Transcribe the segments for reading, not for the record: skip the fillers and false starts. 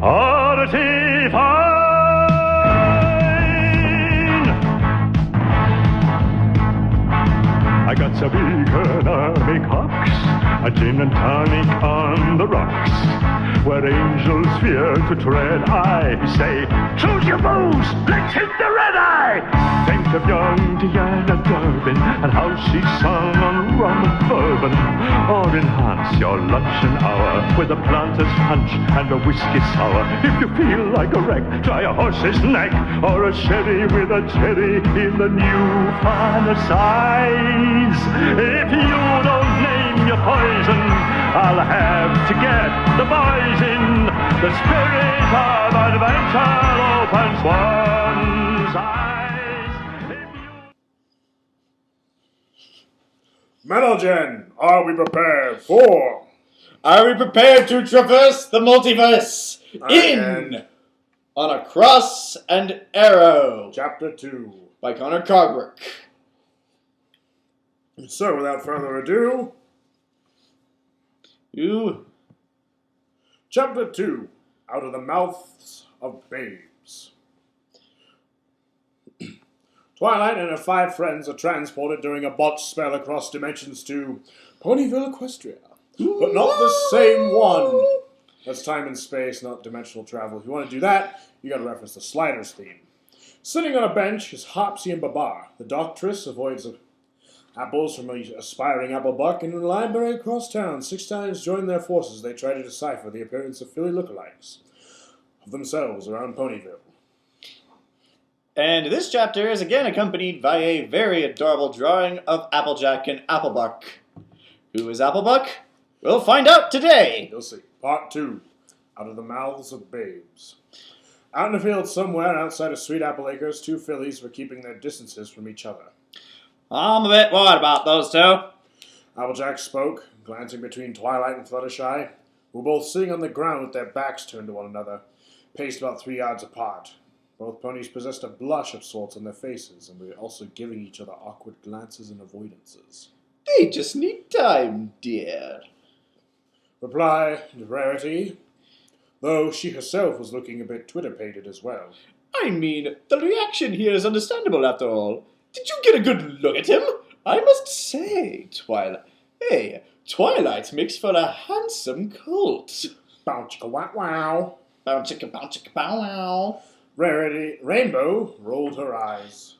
Oddity fine. I got some economy cocks, a gin and tonic on the rocks, where angels fear to tread. I say, choose your booze, let's hit the red eye. Think of young Diana Durbin and how she sung on rum and bourbon. Or enhance your luncheon hour with a planter's punch and a whiskey sour. If you feel like a wreck, try a horse's neck or a sherry with a cherry in the new finer size. If you don't name your poison, I'll have to get the boys in. The spirit of adventure opens one's eyes. Metalgen, are we prepared for? Are we prepared to traverse the multiverse? In On a Cross and Arrow. Chapter 2. By Connor Cogwork. So, without further ado, Chapter 2. Out of the Mouths of Babes. Twilight and her 5 friends are transported during a botched spell across dimensions to Ponyville, Equestria. But not the same one. That's time and space, not dimensional travel. If you want to do that, you gotta reference the Sliders theme. Sitting on a bench is Hopsy and Babar. The doctress avoids apples from an aspiring Applebuck, and in a library across town, 6 times join their forces. They try to decipher the appearance of Philly lookalikes of themselves around Ponyville. And this chapter is again accompanied by a very adorable drawing of Applejack and Applebuck. Who is Applebuck? We'll find out today. You'll see. Part 2. Out of the Mouths of Babes. Out in the field somewhere outside of Sweet Apple Acres, 2 fillies were keeping their distances from each other. I'm a bit worried about those 2. Applejack spoke, glancing between Twilight and Fluttershy, who were both sitting on the ground with their backs turned to one another, paced about 3 yards apart. Both ponies possessed a blush of sorts on their faces, and were also giving each other awkward glances and avoidances. They just need time, dear. Reply, Rarity, though she herself was looking a bit Twitter-pated as well. I mean, the reaction here is understandable after all. Did you get a good look at him? I must say, Twilight makes for a handsome colt. Bow chicka wow wow. Bow chicka bow wow. Rarity, Rainbow rolled her eyes.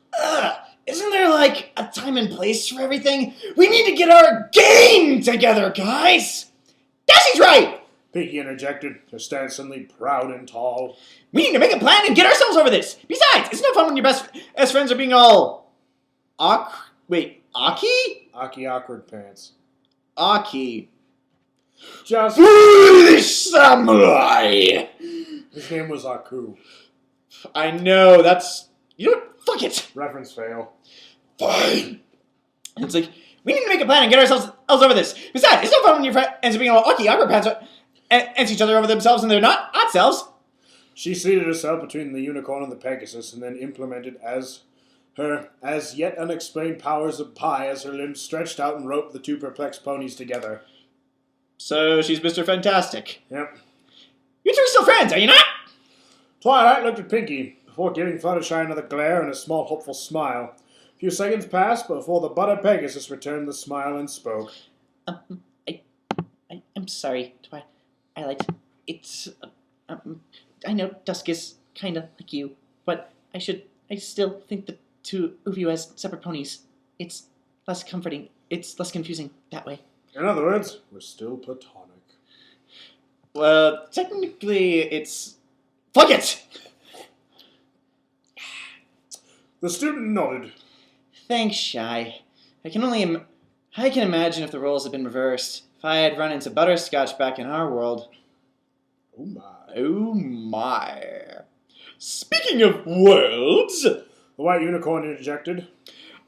Isn't there like a time and place for everything? We need to get our game together, guys! Daisy's right! Pinky interjected, her stance suddenly proud and tall. We need to make a plan and get ourselves over this! Besides, it's no fun when your best friends are being all... Aki? Aki awkward pants. Aki. Just... Foolish samurai! His name was Aku. I know, that's... You know what? Fuck it! Reference fail. Fine! It's like, we need to make a plan and get ourselves over this. Besides, it's no fun when your friends are being all Aki awkward pants and each other over themselves and they're not odd selves. She seated herself between the unicorn and the Pegasus and then implemented her as yet unexplained powers of pi as her limbs stretched out and roped the 2 perplexed ponies together. So she's Mr. Fantastic. Yep. You 2 are still friends, are you not? Twilight looked at Pinky before giving Fluttershy another glare and a small hopeful smile. A few seconds passed before the butter Pegasus returned the smile and spoke. I'm sorry, Twilight. It's, I know Dusk is kind of like you, but I still think the 2 of you as separate ponies. It's less comforting. It's less confusing that way. In other words, we're still platonic. Well, technically, it's... Fuck it! The student nodded. Thanks, Shy. I can imagine if the roles had been reversed. If I had run into Butterscotch back in our world. Oh my. Oh my. Speaking of worlds... The white unicorn interjected.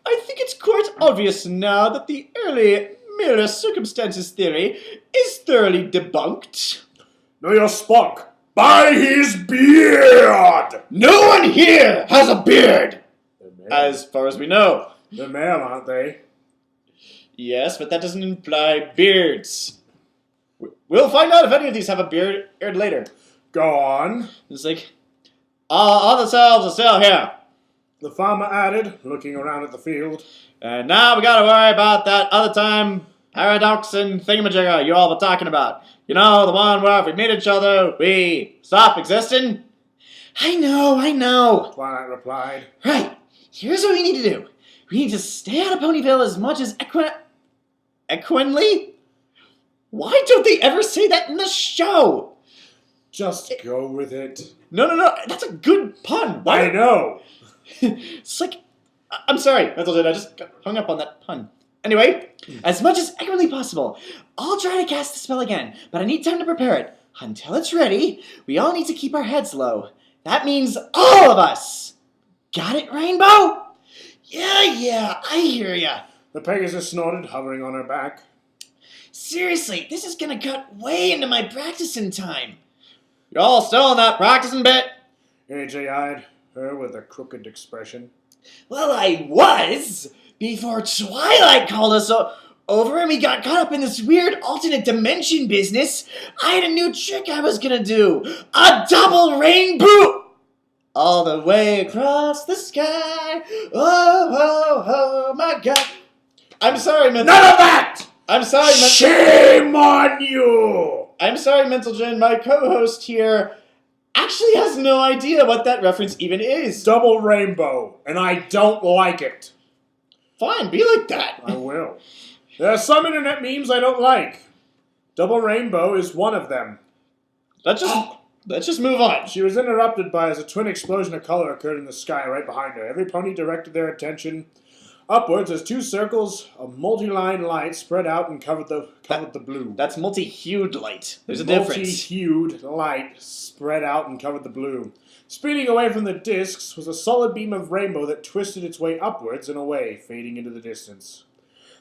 I think it's quite obvious now that the early mirror circumstances theory is thoroughly debunked. Know your Spock. By his beard! No one here has a beard! As far as we know. They're male, aren't they? Yes, but that doesn't imply beards. We'll find out if any of these have a beard later. Go on. It's like, all the cells are still here. The farmer added, looking around at the field. And now we gotta worry about that other time paradox and thingamajigger you all were talking about. You know, the one where if we meet each other, we stop existing? I know. Twilight replied. Right. Here's what we need to do. We need to stay out of Ponyville as much as Equinly? Why don't they ever say that in the show? Just go with it. No. That's a good pun. Why? I know. It's like, I'm sorry, Mental, I just got hung up on that pun. Anyway, as much as equally possible. I'll try to cast the spell again, but I need time to prepare it. Until it's ready, we all need to keep our heads low. That means all of us. Got it, Rainbow? Yeah, I hear ya. The Pegasus snorted, hovering on her back. Seriously, this is gonna cut way into my practicing time. you're all still in that practicing bit? AJ eyed her with a crooked expression. Well, I was, before Twilight called us over and we got caught up in this weird alternate dimension business. I had a new trick I was gonna do. A double rainbow! All the way across the sky. Oh, my God. I'm sorry, Mental. None of that! I'm sorry, Mental. Shame on you! I'm sorry, Mental Jin. My co-host here actually has no idea what that reference even is. Double rainbow, and I don't like it. Fine, be like that. I will. There are some internet memes I don't like. Double rainbow is one of them. Let's just move on. She was interrupted by as a twin explosion of color occurred in the sky right behind her. Every pony directed their attention upwards as two circles of multi-line light spread out and covered the blue. That's multi-hued light. There's a difference. Multi-hued light spread out and covered the blue. Speeding away from the discs was a solid beam of rainbow that twisted its way upwards and away, fading into the distance.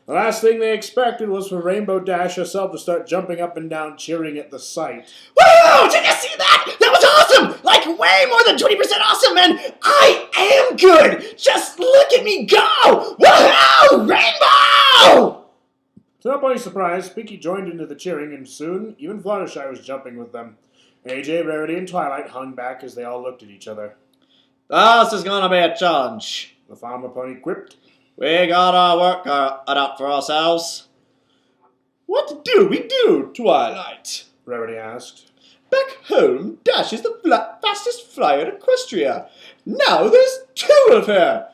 The last thing they expected was for Rainbow Dash herself to start jumping up and down, cheering at the sight. Woo! Did you see that? That was awesome! Like way more than 20% awesome, and I am good! Just look at me go! Woohoo! Rainbow! To nobody's surprise, Pinky joined into the cheering, and soon even Fluttershy was jumping with them. AJ, Rarity, and Twilight hung back as they all looked at each other. This is gonna be a challenge. The farmer pony quipped. We got our work cut out for ourselves. What do we do, Twilight? Rarity asked. Back home, Dash is the fastest flyer in Equestria. Now there's two of her.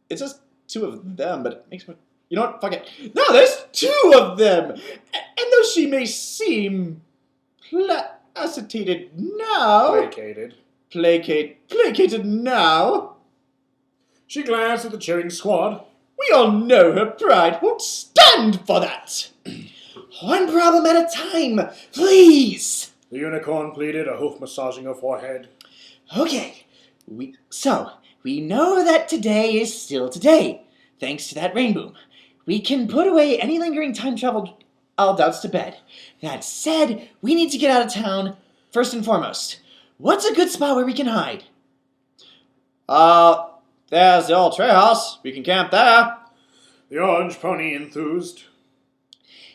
It's just two of them, but it makes me... You know what? Fuck it. Now there's two of them. And though she may seem placated now... Placated now... She glanced at the cheering squad. We all know her pride won't stand for that. One problem at a time, please. The unicorn pleaded, a hoof massaging her forehead. Okay, we know that today is still today, thanks to that rainbow. We can put away any lingering time travel doubts to bed. That said, we need to get out of town, first and foremost. What's a good spot where we can hide? There's the old treehouse. We can camp there. The orange pony enthused.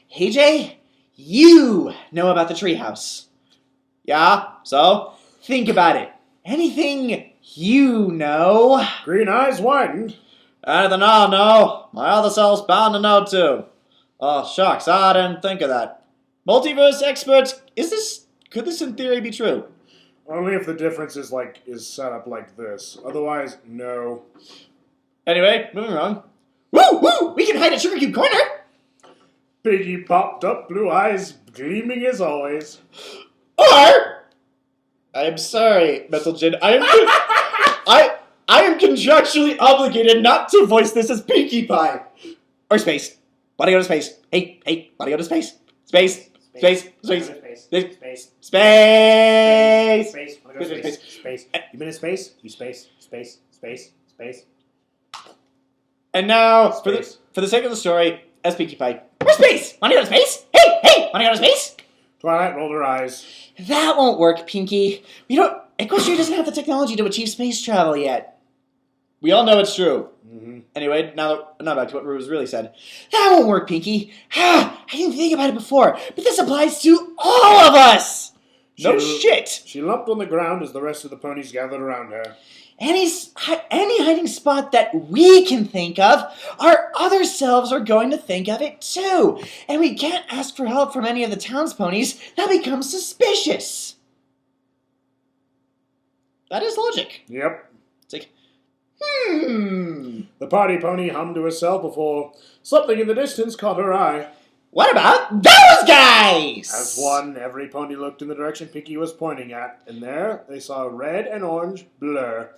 Hey, Jay, you know about the treehouse. Yeah, so? Think about it. Anything you know? Green eyes widened. Anything I know, my other self's bound to know too. Oh, shucks, I didn't think of that. Multiverse experts, could this in theory be true? Only if the difference is set up like this. Otherwise, no. Anyway, moving on. Woo! We can hide at Sugar Cube Corner! Piggy popped up, blue eyes gleaming as always. Or, I'm sorry, Metal Jin, I am contractually obligated not to voice this as Pinkie Pie. Or space. Wanna go to space? Hey, wanna go to space? Space. Space. You been in space? You space. And now, Space. for the sake of the story, as Pinkie Pie. We're space! Wanna go to space? Hey! Wanna go to space? Twilight rolled her eyes. That won't work, Pinky. Equestria doesn't have the technology to achieve space travel yet. We all know it's true. Mm-hmm. Anyway, now back to what was really said. That won't work, Pinky. I didn't think about it before, but this applies to all of us. No shit! She lumped on the ground as the rest of the ponies gathered around her. Any hiding spot that we can think of, our other selves are going to think of it too. And we can't ask for help from any of the town's ponies. That becomes suspicious. That is logic. Yep. It's like, The party pony hummed to herself before something in the distance caught her eye. what about those guys? As one, every pony looked in the direction Pinky was pointing at, and there they saw a red and orange blur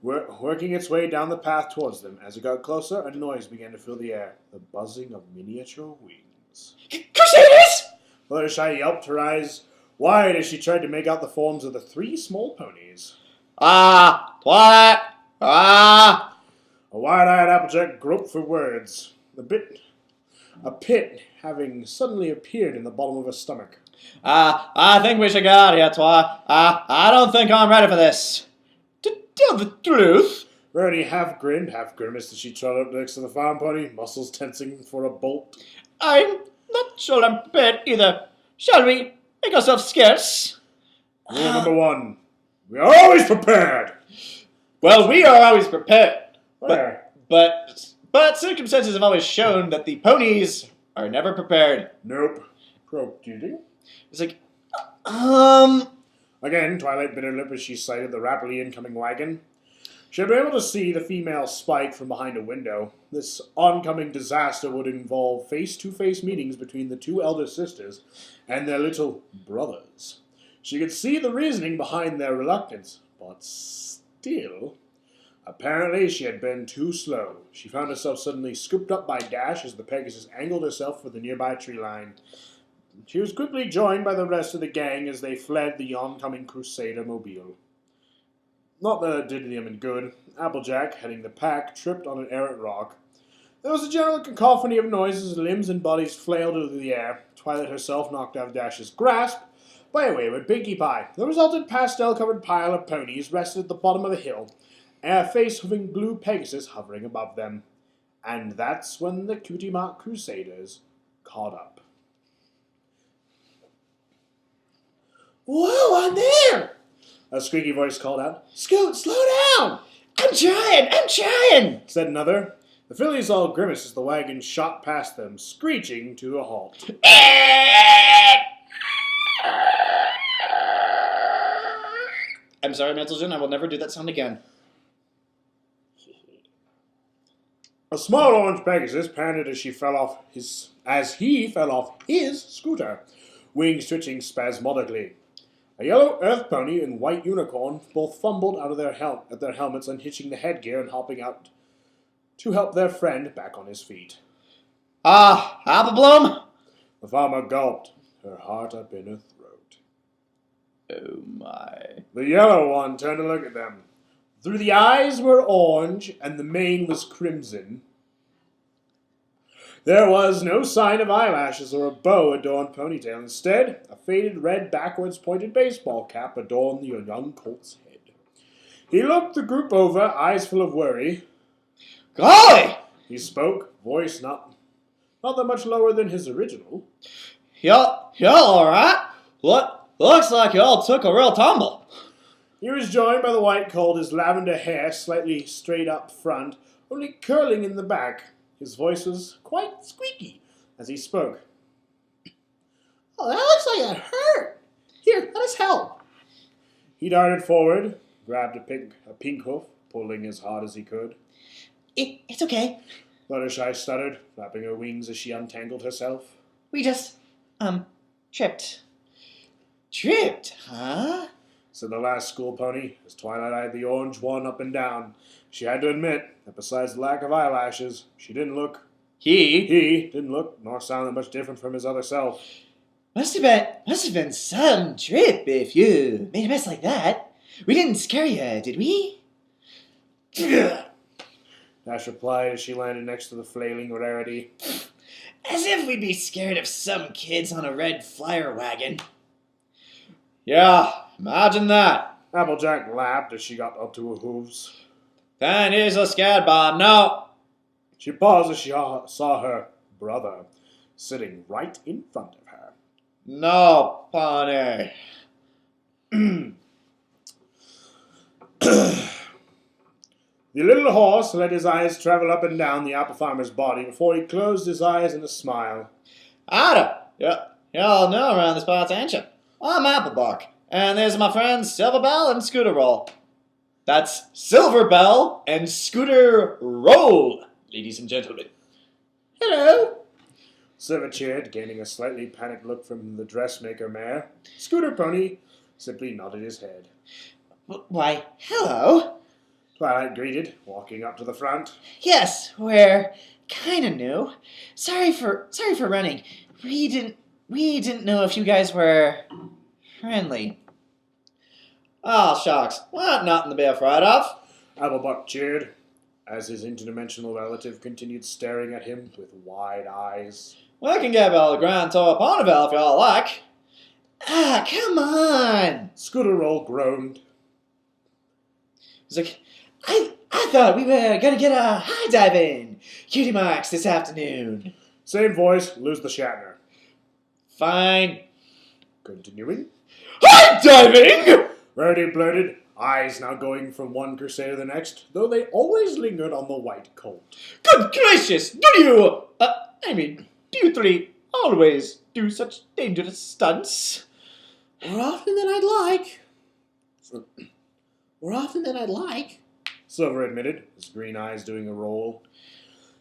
working its way down the path towards them. As it got closer, a noise began to fill the air, the buzzing of miniature wings. Crusaders! Fluttershy yelped, her eyes wide as she tried to make out the forms of the 3 small ponies. Twilight! A wide-eyed Applejack groped for words. A pit having suddenly appeared in the bottom of her stomach. I think we should get out of here, Twilight. I don't think I'm ready for this. To tell the truth. Rarity half grinned, half grimaced as she trotted up next to the farm pony, muscles tensing for a bolt. I'm not sure I'm prepared either. Shall we make ourselves scarce? Rule number 1. We are always prepared! Well, we are always prepared. Where? But circumstances have always shown that the ponies are never prepared. Nope. Croak duty. It's like, Again, Twilight bit her lip as she sighted the rapidly incoming wagon. She had been able to see the female Spike from behind a window. This oncoming disaster would involve face-to-face meetings between the 2 elder sisters and their little brothers. She could see the reasoning behind their reluctance, but still... Apparently, she had been too slow. She found herself suddenly scooped up by Dash as the Pegasus angled herself for the nearby tree line. She was quickly joined by the rest of the gang as they fled the oncoming Crusader mobile. Not that it did them any good. Applejack, heading the pack, tripped on an errant rock. There was a general cacophony of noises, limbs and bodies flailed into the air. Twilight herself knocked out of Dash's grasp by a wayward Pinkie Pie. The resultant pastel-covered pile of ponies rested at the bottom of the hill, and a face-hooving blue Pegasus hovering above them. And that's when the Cutie Mark Crusaders caught up. Whoa, on there! A squeaky voice called out, "Scoot, slow down!" I'm trying! Said another. The fillies all grimaced as the wagon shot past them, screeching to a halt. I'm sorry, Mantelgen, I will never do that sound again. A small orange Pegasus panted as he fell off his scooter, wings twitching spasmodically. A yellow earth pony and white unicorn both fumbled out of their helmets, unhitching the headgear and hopping out to help their friend back on his feet. Applebloom? The farmer gulped, her heart up in her throat. Oh my. The yellow one turned to look at them. Through the eyes were orange, and the mane was crimson. There was no sign of eyelashes or a bow-adorned ponytail. Instead, a faded red backwards-pointed baseball cap adorned the young colt's head. He looked the group over, eyes full of worry. Golly! He spoke, voice not that much lower than his original. Y'all alright? Looks like y'all took a real tumble. He was joined by the white colt, his lavender hair slightly straight up front, only curling in the back. His voice was quite squeaky as he spoke. Oh, that looks like it hurt. Here, let us help. He darted forward, grabbed a pink hoof, pulling as hard as he could. It's okay. Fluttershy stuttered, flapping her wings as she untangled herself. We just, tripped. Tripped, huh? Said the last school pony, as Twilight eyed the orange one up and down. She had to admit that besides the lack of eyelashes, he didn't look nor sound that much different from his other self. Must have been some trip if you made a mess like that. We didn't scare you, did we? Dash replied as she landed next to the flailing Rarity. As if we'd be scared of some kids on a red flyer wagon. Yeah, imagine that. Applejack laughed as she got up to her hooves. Then here's a scared bomb. No. She paused as she saw her brother sitting right in front of her. No, pony. The little horse let his eyes travel up and down the apple farmer's body before he closed his eyes in a smile. Ada, you all know around this parts, ain't you? I'm Applebuck, and there's my friends Silverbell and Scooteroll. That's Silverbell and Scooteroll, ladies and gentlemen. Hello. Silver cheered, gaining a slightly panicked look from the dressmaker mare. Scooter Pony simply nodded his head. Why, hello. Twilight greeted, walking up to the front. Yes, we're kind of new. Sorry for running. We didn't know if you guys were friendly. Ah, shucks. Well, nothing to be afraid of. Applebuck cheered, as his interdimensional relative continued staring at him with wide eyes. We can give all the grand tour Ponyville if y'all like. Ah, come on. Scooteroll groaned. He's like, I thought we were gonna get a high dive in Cutie Marks this afternoon. Same voice, lose the Shatner. Fine. Continuing. High diving! Rarity blurted, eyes now going from one crusader to the next, though they always lingered on the white colt. Good gracious, do you three always do such dangerous stunts? More often than I'd like. Silver admitted, his green eyes doing a roll.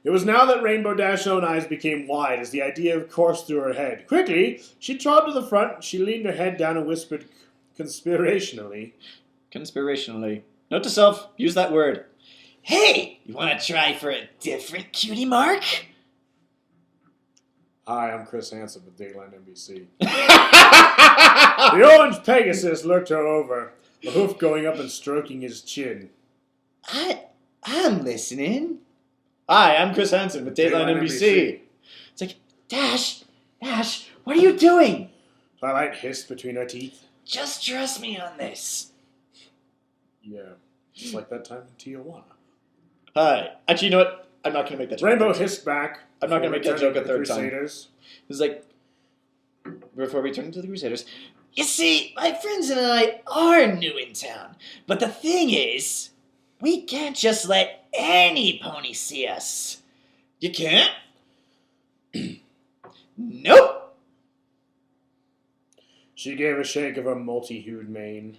It was now that Rainbow Dash's own eyes became wide as the idea coursed through her head. Quickly, she trod to the front, she leaned her head down and whispered conspirationally. Conspirationally. Note to self, use that word. Hey, you want to try for a different cutie mark? Hi, I'm Chris Hansen with Dayland NBC. The orange Pegasus looked her over, a hoof going up and stroking his chin. I'm listening. Hi, I'm Chris Hansen with Daedaltheus NBC. It's like, Dash, what are you doing? Twilight hissed between her teeth. Just trust me on this. Yeah, just like that time in Tijuana. Hi. Actually, you know what? I'm not going to make that joke. Rainbow hissed back. I'm not going to make that joke a third time. Crusaders. It's like, before we turn to the Crusaders. You see, my friends and I are new in town, but the thing is, we can't just let any pony see us. You can't? Nope. She gave a shake of her multi-hued mane.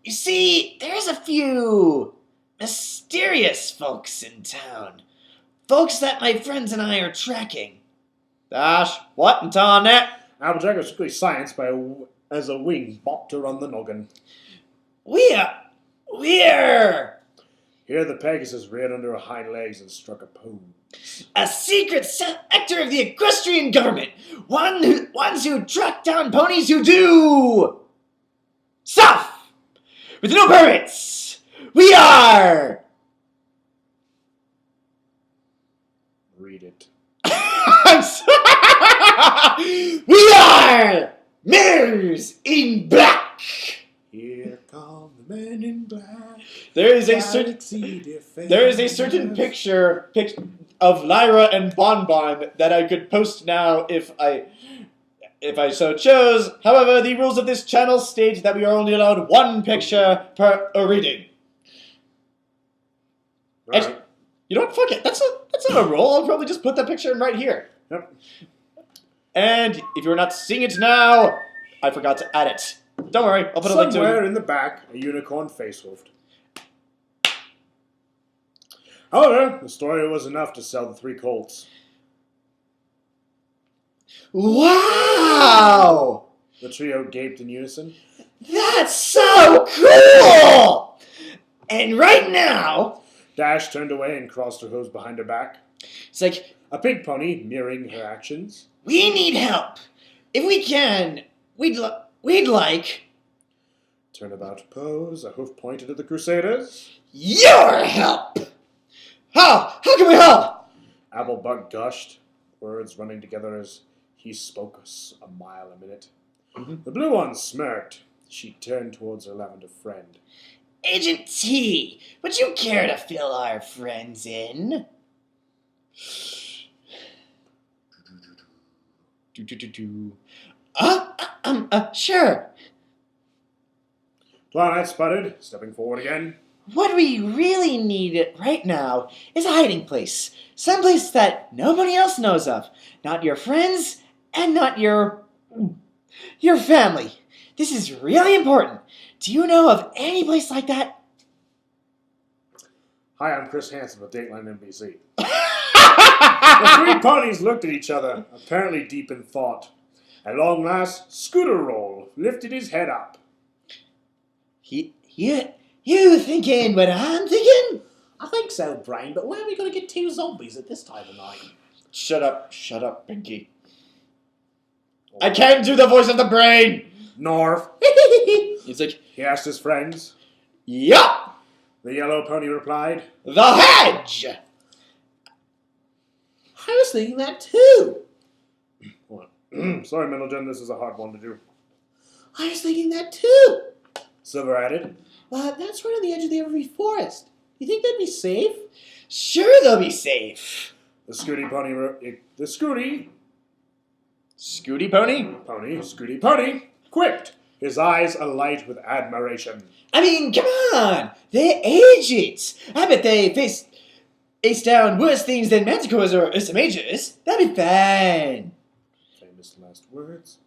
You see, there's a few mysterious folks in town. Folks that my friends and I are tracking. Dash, what in town that? Applejack was quickly silenced as a wing bopped her on the noggin. We're... Here the Pegasus reared under her hind legs and struck a pose. a secret sector of the equestrian government. Ones who track down ponies who do... stuff! With no permits! We are... Read it. We are... Mirrors in Black! Here come the men in black. There is a certain picture of Lyra and Bonbon that I could post now if I so chose. However, the rules of this channel state that we are only allowed one picture per reading. Right. Actually, you know what? Fuck it. That's not a rule. I'll probably just put that picture in right here. Yep. And if you're not seeing it now, I forgot to add it. Don't worry, I'll put a link to Somewhere it. in the back, a unicorn face-hoofed. However, the story was enough to sell the 3 colts. Wow! The trio gaped in unison. That's so cool! And right now... Dash turned away and crossed her hooves behind her back. It's like, A pink pony mirroring her actions. we need help. If we can, we'd like... Turnabout pose, a hoof pointed at the Crusaders. your help! How can we help? Applebuck gushed, words running together as he spoke a mile a minute. Mhm. The blue one smirked. She turned towards her lavender friend. Agent T, would you care to fill our friends in? Sure. Twilight sputtered, stepping forward again. what we really need right now is a hiding place. Someplace that nobody else knows of. Not your friends and not your family. This is really important. Do you know of any place like that? Hi, I'm Chris Hansen with Dateline NBC. The three ponies looked at each other, apparently deep in thought. At long last, Scooteroll lifted his head up. You thinking what I'm thinking? I think so, Brain, but where are we going to get two zombies at this time of night? Shut up, Pinky. I can't do the voice of the brain! North. He's like, He asked his friends. yup! The yellow pony replied. The hedge! I was thinking that too. Sorry, Middleton, this is a hard one to do. I was thinking that too. Silver added. But that's right on the edge of the Evergreen Forest. You think that'd be safe? Sure, they'll be safe. The Scooty pony quipped, his eyes alight with admiration. I mean, come on! They're agents! I bet they face down worse things than manticores or Ursa Majors. That'd be fine. Famous last words.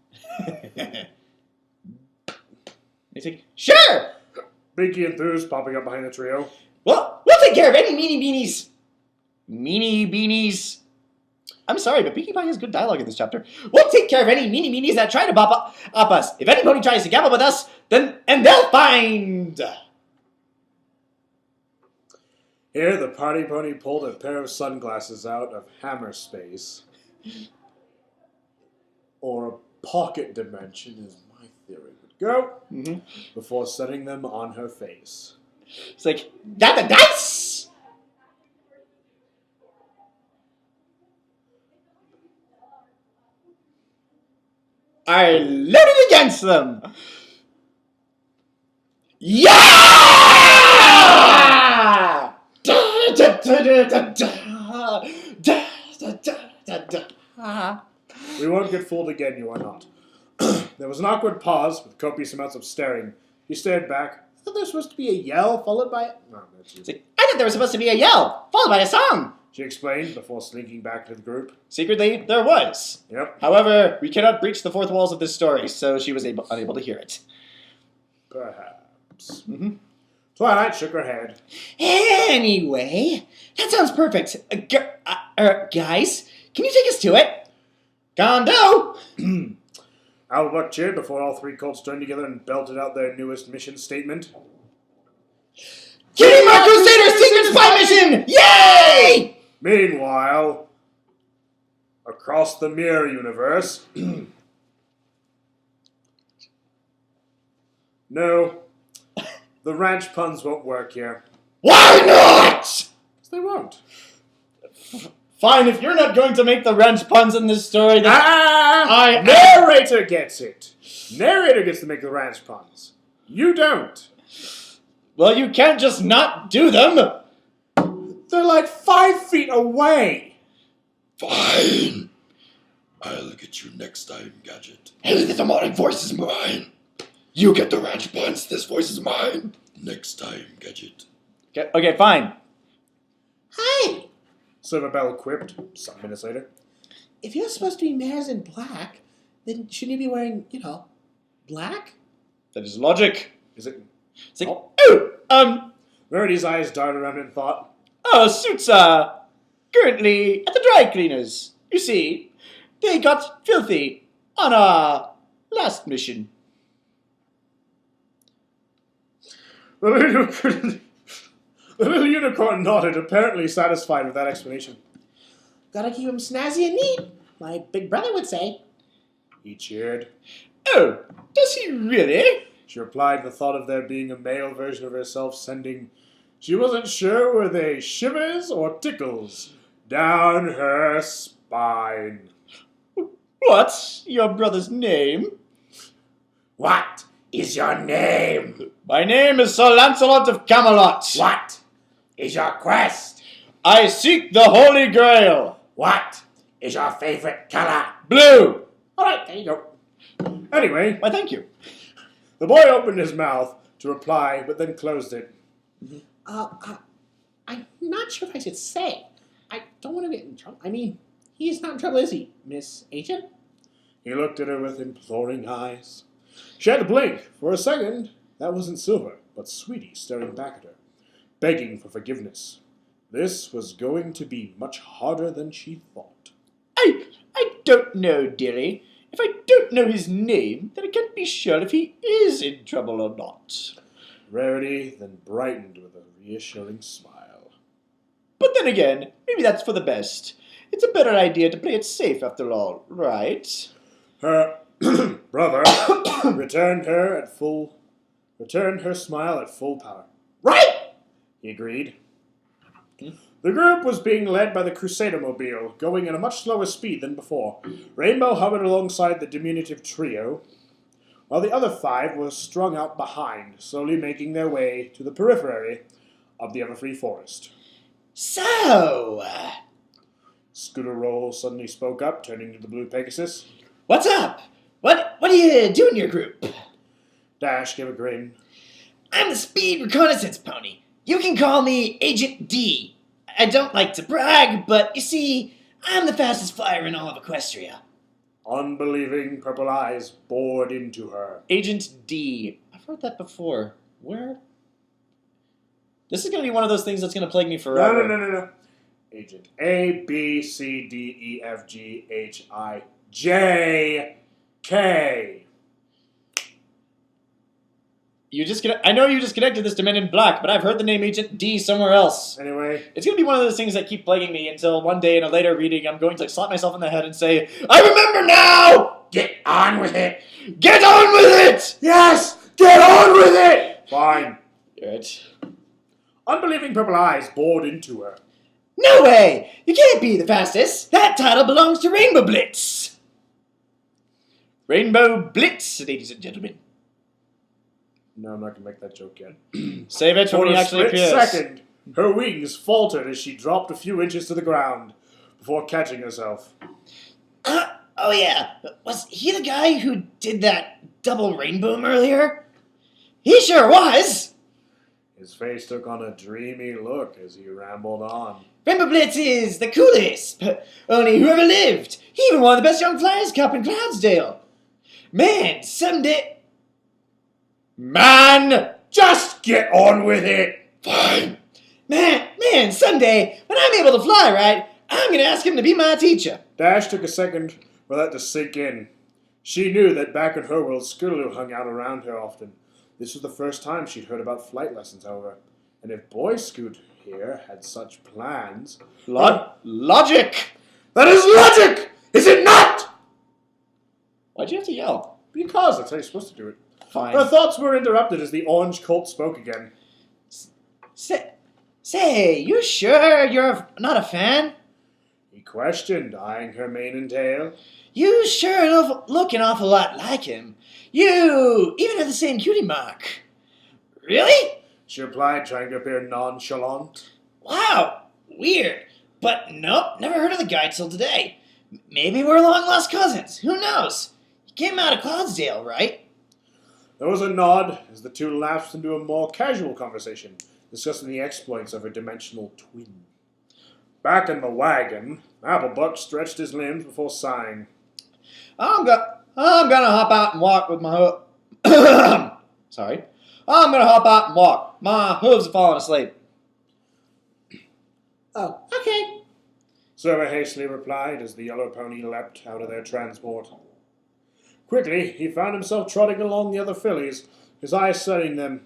He's like, sure! Binky enthused, popping up behind the trio. Well, we'll take care of any meanie beanies. I'm sorry, but Pinkie Pie has good dialogue in this chapter. We'll take care of any meanie beanies that try to bop us. If anybody tries to gamble with us, then they'll find. Here, the party pony pulled a pair of sunglasses out of hammer space. Or a pocket dimension, as my theory would go. Before setting them on her face. It's like, got the dice! I loaded against them! Yeah! We won't get fooled again, you are not. There was an awkward pause with copious amounts of staring. He stared back. I thought there was supposed to be a yell followed by... No, that's you. It's like, I thought there was supposed to be a yell, followed by a song. She explained before slinking back to the group. Secretly, there was. Yep, However, we cannot breach the fourth walls of this story, so she was unable to hear it. perhaps. Twilight shook her head. Anyway, that sounds perfect. Guys, can you take us to it? Condo! Applebuck cheered before all three colts joined together and belted out their newest mission statement. Kitty Mark Crusader Secret Spy Mission! Yay! Meanwhile, across the mirror universe... No, the ranch puns won't work here. Why not? They won't. Fine, if you're not going to make the ranch puns in this story, then Narrator gets it. Narrator gets to make the ranch puns. You don't. well, you can't just not do them. They're like 5 feet away. Fine. I'll get you next time, Gadget. Hey, the demonic voice is mine. You get the ranch puns. This voice is mine. Next time, Gadget. Okay, fine. Hey! Silverbell quipped some minutes later. If you're supposed to be mares in black, then shouldn't you be wearing, black? That is logic. Is it? It's like, Oh. Rarity's eyes darted around in thought. suits are currently at the dry cleaners. You see, they got filthy on our last mission. The little unicorn nodded, apparently satisfied with that explanation. Gotta keep him snazzy and neat, my big brother would say. He cheered. Oh, does he really? She replied, the thought of there being a male version of herself sending, she wasn't sure were they shivers or tickles, down her spine. What's your brother's name? What is your name? My name is Sir Lancelot of Camelot. What is your quest? I seek the Holy Grail. What is your favorite color? Blue. All right, there you go. Anyway, Why, thank you. the boy opened his mouth to reply, but then closed it. I'm not sure if I should say. I don't want to get in trouble. I mean, he's not in trouble, is he, Miss Agent? He looked at her with imploring eyes. She had to blink. For a second, that wasn't Silver, but Sweetie staring back at her, begging for forgiveness. This was going to be much harder than she thought. I don't know, dearie. If I don't know his name, then I can't be sure if he is in trouble or not. Rarity then brightened with a reassuring smile. But then again, maybe that's for the best. It's a better idea to play it safe after all, right? Her brother returned her smile at full power. Right! He agreed. The group was being led by the Crusader Mobile, going at a much slower speed than before. Rainbow hovered alongside the diminutive trio, while the other 5 were strung out behind, slowly making their way to the periphery of the Everfree Forest. So, Scooteroll suddenly spoke up, turning to the Blue Pegasus. what's up? What do you do in your group? Dash gave a grin. I'm the Speed Reconnaissance Pony. You can call me Agent D. I don't like to brag, but you see, I'm the fastest flyer in all of Equestria. Unbelieving purple eyes bored into her. Agent D. I've heard that before. Where? This is going to be one of those things that's going to plague me forever. No. Agent A, B, C, D, E, F, G, H, I, J, K. I know you just connected this to Men in Black, but I've heard the name Agent D somewhere else. Anyway, It's going to be one of those things that keep plaguing me until one day in a later reading I'm going to slap myself in the head and say, I remember now! Get on with it! Get on with it! yes! Get on with it! Fine. Right. Unbelieving purple eyes bored into her. No way! You can't be the fastest. That title belongs to Rainbow Blitz. Rainbow Blitz, ladies and gentlemen. No, I'm not going to make that joke yet. Save it For when he a actually split appears. second, her wings faltered as she dropped a few inches to the ground before catching herself. Oh yeah, was he the guy who did that double rainbow earlier? He sure was! His face took on a dreamy look as he rambled on. Rainbow Blitz is the coolest, only who ever lived. He even won the Best Young Flyers Cup in Cloudsdale. Man, someday... Man, just get on with it! Fine. Man, someday, when I'm able to fly right, I'm gonna ask him to be my teacher. Dash took a second for that to sink in. She knew that back in her world, Scooteroll hung out around her often. This was the first time she'd heard about flight lessons, however. And if Boy Scoot here had such plans... Logic! That is logic! Is it not? Why'd you have to yell? Because that's how you're supposed to do it. Fine. Her thoughts were interrupted as the orange colt spoke again. Say, you sure you're not a fan? He questioned, eyeing her mane and tail. You sure enough look an awful lot like him. You even have the same cutie mark. Really? She replied, trying to appear nonchalant. Wow, weird. But nope, never heard of the guy till today. Maybe we're long lost cousins. Who knows? He came out of Cloudsdale, right? There was a nod as the two lapsed into a more casual conversation, discussing the exploits of her dimensional twin. Back in the wagon, Applebuck stretched his limbs before sighing. I'm gonna hop out and walk with my Sorry. I'm gonna hop out and walk. My hooves have fallen asleep. Oh, okay. Silver hastily replied as the yellow pony leapt out of their transport. Quickly, he found himself trotting along the other fillies, his eyes studying them.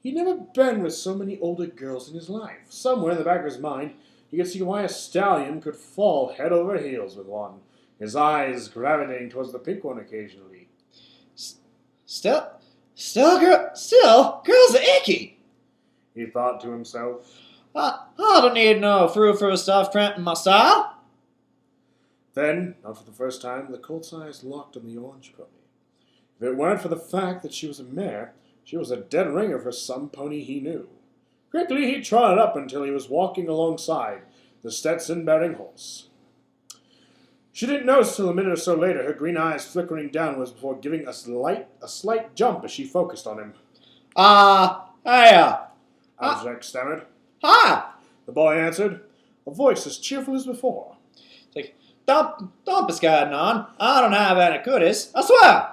He'd never been with so many older girls in his life. Somewhere in the back of his mind, he could see why a stallion could fall head over heels with one, his eyes gravitating towards the pink one occasionally. Still, girls are icky. He thought to himself. I don't need no frou-frou stuff cramping my style. Then, not for the first time, the colt's eyes locked on the orange pony. If it weren't for the fact that she was a mare, she was a dead ringer for some pony he knew. Quickly he trotted up until he was walking alongside the Stetson-bearing horse. She didn't notice till a minute or so later, her green eyes flickering downwards before giving a slight jump as she focused on him. Hiya. Applejack stammered. Hi! The boy answered, a voice as cheerful as before. It's like, don't be scared, Nan. I don't have any goodies. I swear!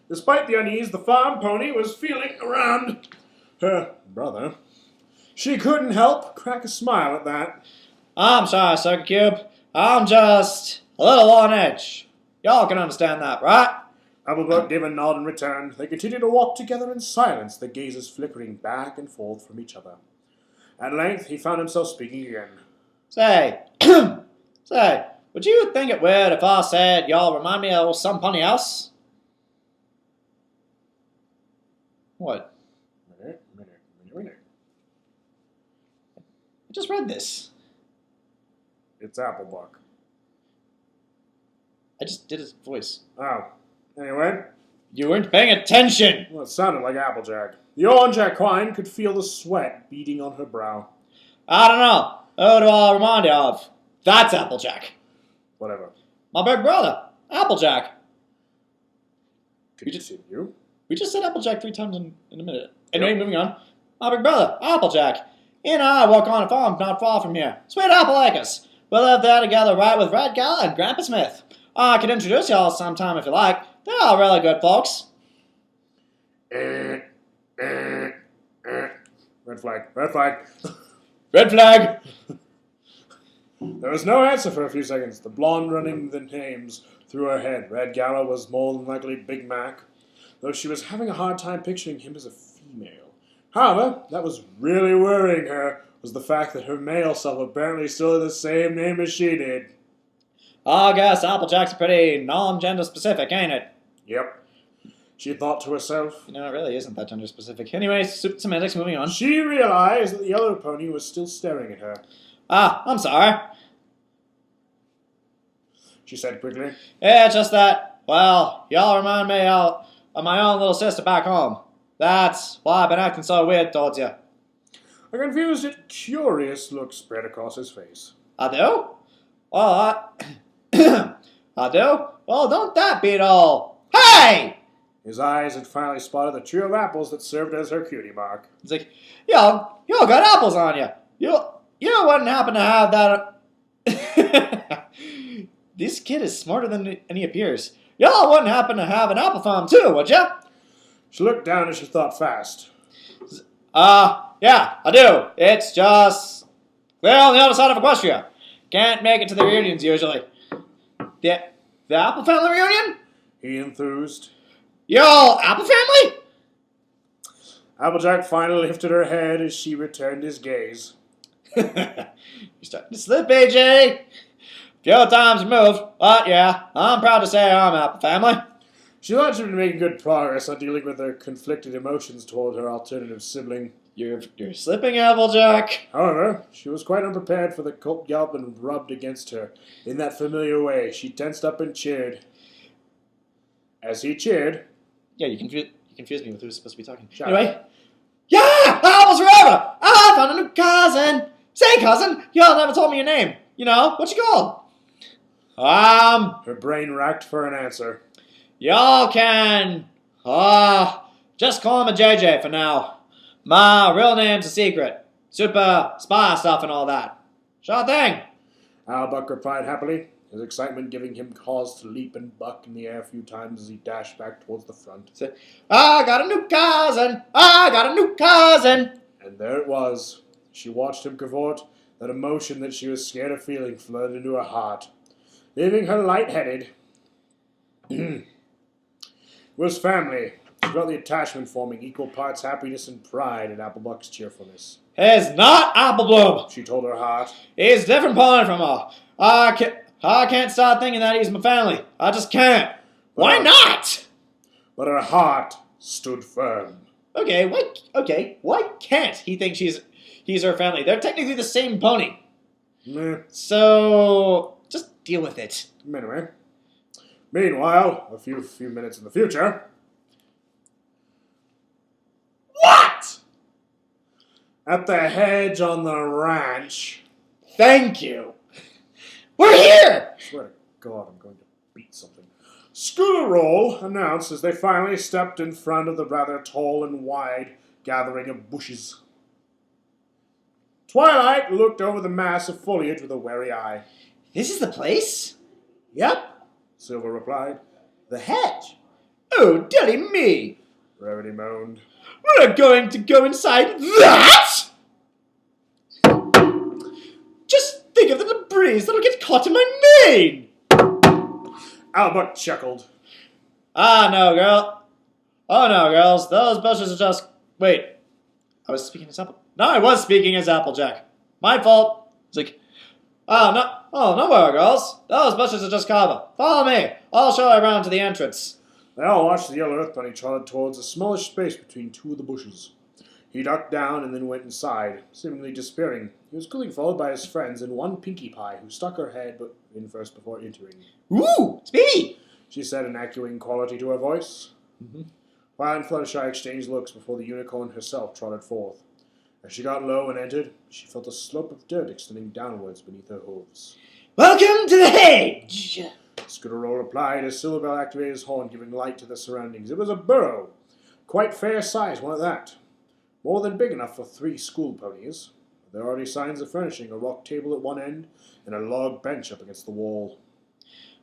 Despite the unease the farm pony was feeling around her brother, she couldn't help crack a smile at that. I'm sorry, Circuit Cube. I'm just a little on edge. Y'all can understand that, right? Applebuck gave a nod in return. They continued to walk together in silence, their gazes flickering back and forth from each other. At length, he found himself speaking again. Say, would you think it weird if I said y'all remind me of some pony else? What? Minute. I just read this. It's Applebuck. I just did his voice. Oh. Anyway, You weren't paying attention! well, it sounded like Applejack. The orange equine could feel the sweat beading on her brow. I don't know. Who do I remind you of? That's Applejack. Whatever. My big brother, Applejack. Continue. We just said Applejack 3 times in a minute. Anyway, moving on. My big brother, Applejack. He and I work on a farm not far from here. Sweet Apple Acres. We live there together right with Red Gala and Grandpa Smith. I could introduce y'all sometime if you like. They're all really good folks. Red flag. Red flag. Red flag! There was no answer for a few seconds. The blonde running the names through her head. Red Gala was more than likely Big Mac, though she was having a hard time picturing him as a female. However, that was really worrying her, was the fact that her male self apparently still had the same name as she did. I guess Applejack's pretty non-gender specific, ain't it? Yep. She thought to herself. You know, it really isn't that gender specific. Anyway, semantics, moving on. She realized that the other pony was still staring at her. I'm sorry. She said quickly. Yeah, just that, well, y'all remind me of my own little sister back home. That's why I've been acting so weird towards you. A confused yet curious look spread across his face. I do? Well, I do? Well, don't that beat all? Hey! His eyes had finally spotted the trio of apples that served as her cutie mark. It's like, y'all got apples on you. You wouldn't happen to have that. This kid is smarter than he appears. Y'all wouldn't happen to have an apple farm too, would ya? She looked down as she thought fast. Yeah, I do. It's just we're on the other side of Equestria. Can't make it to the reunions usually. The Apple Family reunion? He enthused. Y'all Apple Family? Applejack finally lifted her head as she returned his gaze. You're starting to slip, AJ. Few times removed, but yeah, I'm proud to say I'm Apple Family. She thought she'd been making good progress on dealing with her conflicted emotions toward her alternative sibling. You're slipping, Applejack. However, she was quite unprepared for the colt galloping rubbed against her. In that familiar way, she tensed up and cheered. As he cheered... Yeah, you confused me with who's supposed to be talking. Shut Anyway. Yeah! Apples forever! I found a new cousin! Say, cousin, y'all never told me your name. You know, what you called? Her brain racked for an answer. Y'all can... just call him a JJ for now. My real name's a secret. Super spy stuff and all that. Sure thing. Applebuck replied happily, his excitement giving him cause to leap and buck in the air a few times as he dashed back towards the front. I got a new cousin! I got a new cousin! And there it was. She watched him cavort. That emotion that she was scared of feeling flooded into her heart, leaving her lightheaded. It was family. She felt the attachment forming equal parts happiness and pride in Applebuck's cheerfulness. He's not Applebloom! She told her heart. He's different pony from her. I can't start thinking that he's my family. I just can't. Why not? But her heart stood firm. Okay, why can't he think he's her family? They're technically the same pony. Meh. So, just deal with it. Anyway. Meanwhile, a few minutes in the future... What? At the hedge on the ranch... Thank you. We're here! I swear to God, I'm going to beat something. Scooteroll announced as they finally stepped in front of the rather tall and wide gathering of bushes. Twilight looked over the mass of foliage with a wary eye. This is the place? Yep, Silver replied. the hedge. Oh, dilly me! Rarity moaned. We're going to go inside that? Just think of the debris that'll get caught in my mane! Applebuck chuckled. Oh no, girls. Those bushes are just... Wait. I was speaking as Apple... No, I was speaking as Applejack. My fault. It's like... no more, girls. Those bushes are just cover. Follow me. I'll show you around to the entrance. They all watched the yellow earth bunny trot towards a smallish space between two of the bushes. He ducked down and then went inside, seemingly disappearing. He was quickly followed by his friends and one Pinkie Pie, who stuck her head in first before entering. Ooh, it's me! She said, an echoing quality to her voice. Violet and Fluttershy exchanged looks before the unicorn herself trotted forth. As she got low and entered, she felt a slope of dirt extending downwards beneath her hooves. Welcome to the hedge! Scooteroll replied as Silverbell activated his horn, giving light to the surroundings. It was a burrow, quite fair size, one at that. More than big enough for 3 school ponies. There are already signs of furnishing, a rock table at one end, and a log bench up against the wall.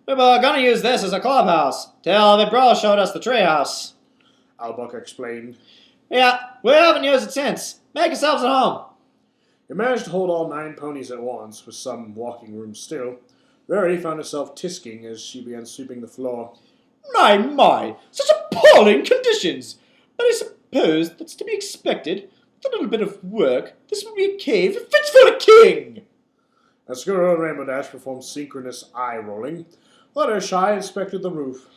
We were gonna use this as a clubhouse, till the bro showed us the treehouse. Applebuck explained. Yeah, we haven't used it since. Make yourselves at home. He managed to hold all 9 ponies at once, with some walking room still. Rarity found herself tisking as she began sweeping the floor. My, such appalling conditions! But I suppose that's to be expected. With a little bit of work, this will be a cave fit for a king! As Scooteroll and Rainbow Dash performed synchronous eye-rolling, Fluttershy inspected the roof.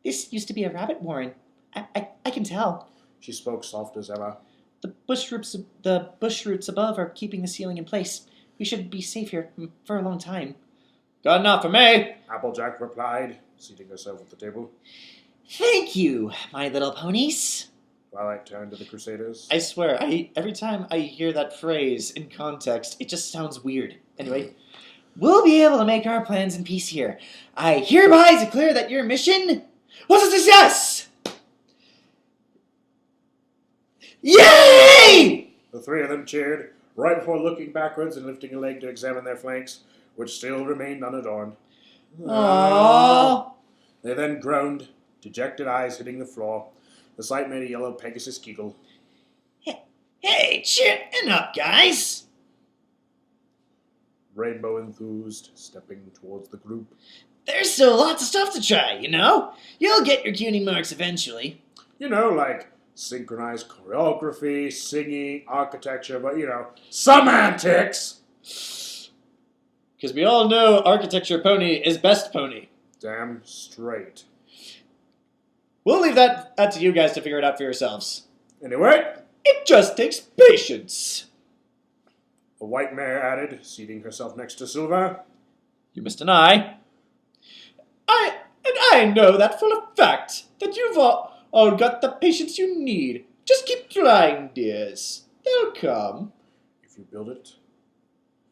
This used to be a rabbit warren. I can tell. She spoke soft as ever. The bush roots above are keeping the ceiling in place. We should be safe here for a long time. Good enough for me. Applejack replied, seating herself at the table. Thank you, my little ponies. Twilight turned to the Crusaders. I swear, every time I hear that phrase in context, it just sounds weird. Anyway, We'll be able to make our plans in peace here. I hereby declare that your mission was a success! Yay! The 3 of them cheered, right before looking backwards and lifting a leg to examine their flanks, which still remained unadorned. Aww. They then groaned, dejected eyes hitting the floor. The sight made a yellow Pegasus giggle. Hey, cheering up, guys! Rainbow enthused, stepping towards the group. There's still lots of stuff to try, you know? You'll get your CUNY marks eventually. You know, like synchronized choreography, singing, architecture, but some antics! because we all know architecture pony is best pony. Damn straight. We'll leave that to you guys to figure it out for yourselves. Anyway, It just takes patience. the white mare added, seating herself next to Silver. You missed an eye. I know that for a fact, that you've all got the patience you need. Just keep trying, dears. They'll come. If you build it,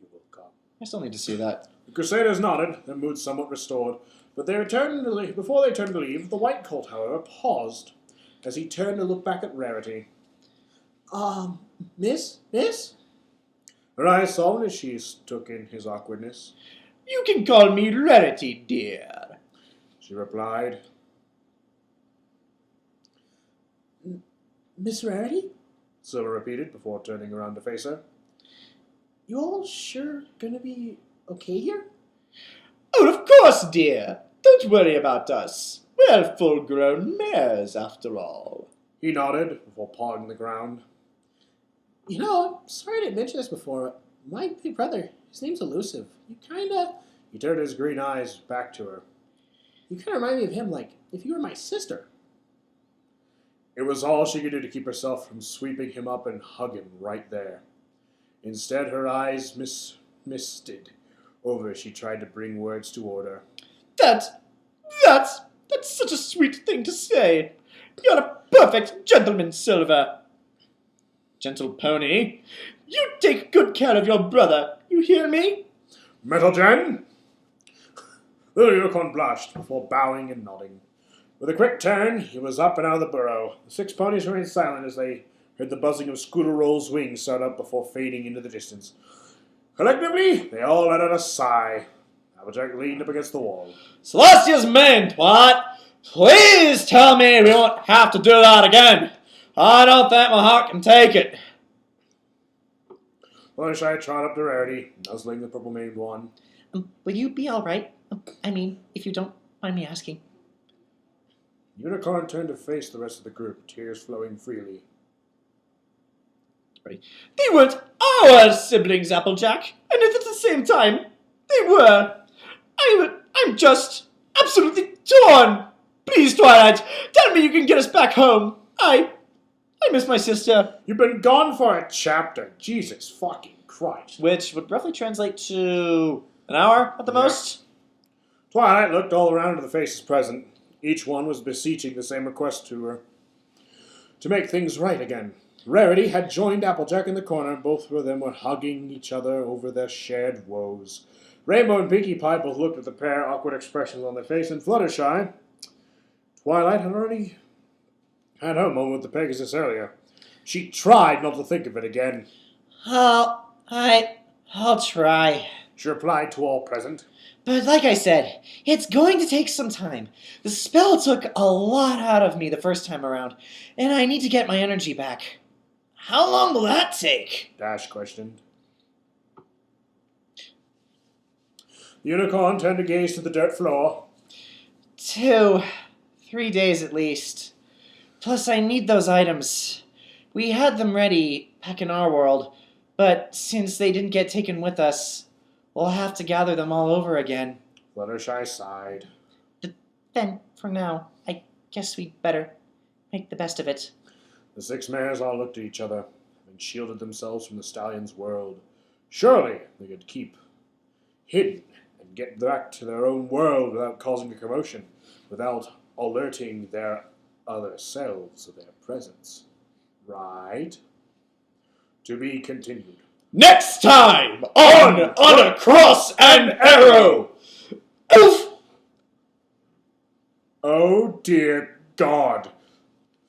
you will come. I still need to see that. The Crusaders nodded, their mood somewhat restored, but before they turned to leave, the white colt, however, paused as he turned to look back at Rarity. Miss? Her eyes softened as she took in his awkwardness. You can call me Rarity, dear. She replied. Miss Rarity? Silver repeated before turning around to face her. You all sure gonna be okay here? Oh, of course, dear. Don't worry about us. We're full-grown mares, after all. He nodded before pawing the ground. I'm sorry I didn't mention this before. My big brother, his name's Elusive. He turned his green eyes back to her. You kinda remind me of him, like if you were my sister. It was all she could do to keep herself from sweeping him up and hug him right there. Instead, her eyes misted over as she tried to bring words to order. That's such a sweet thing to say. You're a perfect gentleman, Silver. Gentle pony, you take good care of your brother. You hear me? Metal Jen? The unicorn blushed before bowing and nodding. With a quick turn, he was up and out of the burrow. The 6 ponies remained silent as they heard the buzzing of Scooteroll's wings start up before fading into the distance. Collectively, they all let out a sigh. Applejack leaned up against the wall. Celestia's men, Twilight! Please tell me we won't have to do that again. I don't think my heart can take it. Fluttershy trotted up to Rarity, nuzzling the purple-maned one. Will you be all right? I mean, if you don't mind me asking. Unicorn turned to face the rest of the group, tears flowing freely. They weren't our siblings, Applejack, and at the same time, they were. I'm just absolutely torn. Please, Twilight, tell me you can get us back home. I miss my sister. You've been gone for a chapter. Jesus fucking Christ. Which would roughly translate to an hour at the most. Twilight looked all around at the faces present. Each one was beseeching the same request to her. To make things right again. Rarity had joined Applejack in the corner, and both of them were hugging each other over their shared woes. Rainbow and Pinkie Pie both looked at the pair, awkward expressions on their face, and Fluttershy. Twilight had already had her moment with the Pegasus earlier. She tried not to think of it again. I'll try. She replied to all present. But like I said, it's going to take some time. The spell took a lot out of me the first time around, and I need to get my energy back. How long will that take? Dash questioned. The unicorn turned to gaze to the dirt floor. 2, 3 days at least. Plus, I need those items. We had them ready back in our world, but since they didn't get taken with us, we'll have to gather them all over again. Fluttershy sighed. Then, for now, I guess we'd better make the best of it. The 6 mares all looked at each other, having shielded themselves from the stallion's world. Surely they could keep hidden and get back to their own world without causing a commotion, without alerting their other selves of their presence. Right? To be continued. Next time on a Cross and Arrow. Oof! Oh dear God!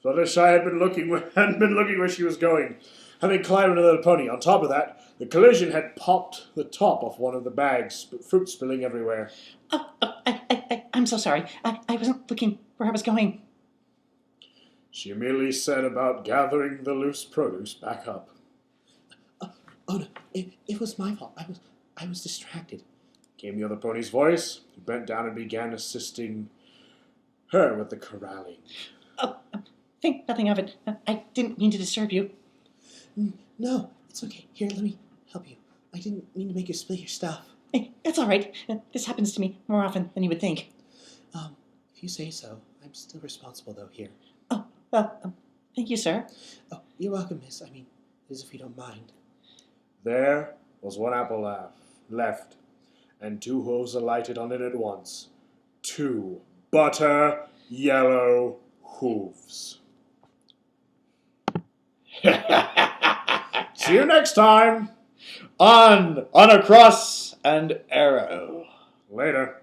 Fluttershy hadn't been looking where she was going, having climbed another pony. On top of that, the collision had popped the top off one of the bags, fruit spilling everywhere. I'm so sorry. I wasn't looking where I was going. She merely said about gathering the loose produce back up. Oh no, it was my fault. I was distracted. Came the other pony's voice, who bent down and began assisting her with the corralling. Think nothing of it. I didn't mean to disturb you. No, it's okay. Here, let me help you. I didn't mean to make you spill your stuff. It's all right. This happens to me more often than you would think. If you say so. I'm still responsible, though, here. Oh, well, thank you, sir. Oh, you're welcome, miss. I mean, as if you don't mind. There was one apple left, and 2 hooves alighted on it at once. 2 butter yellow hooves. See you next time On a Cross and Arrow. Later.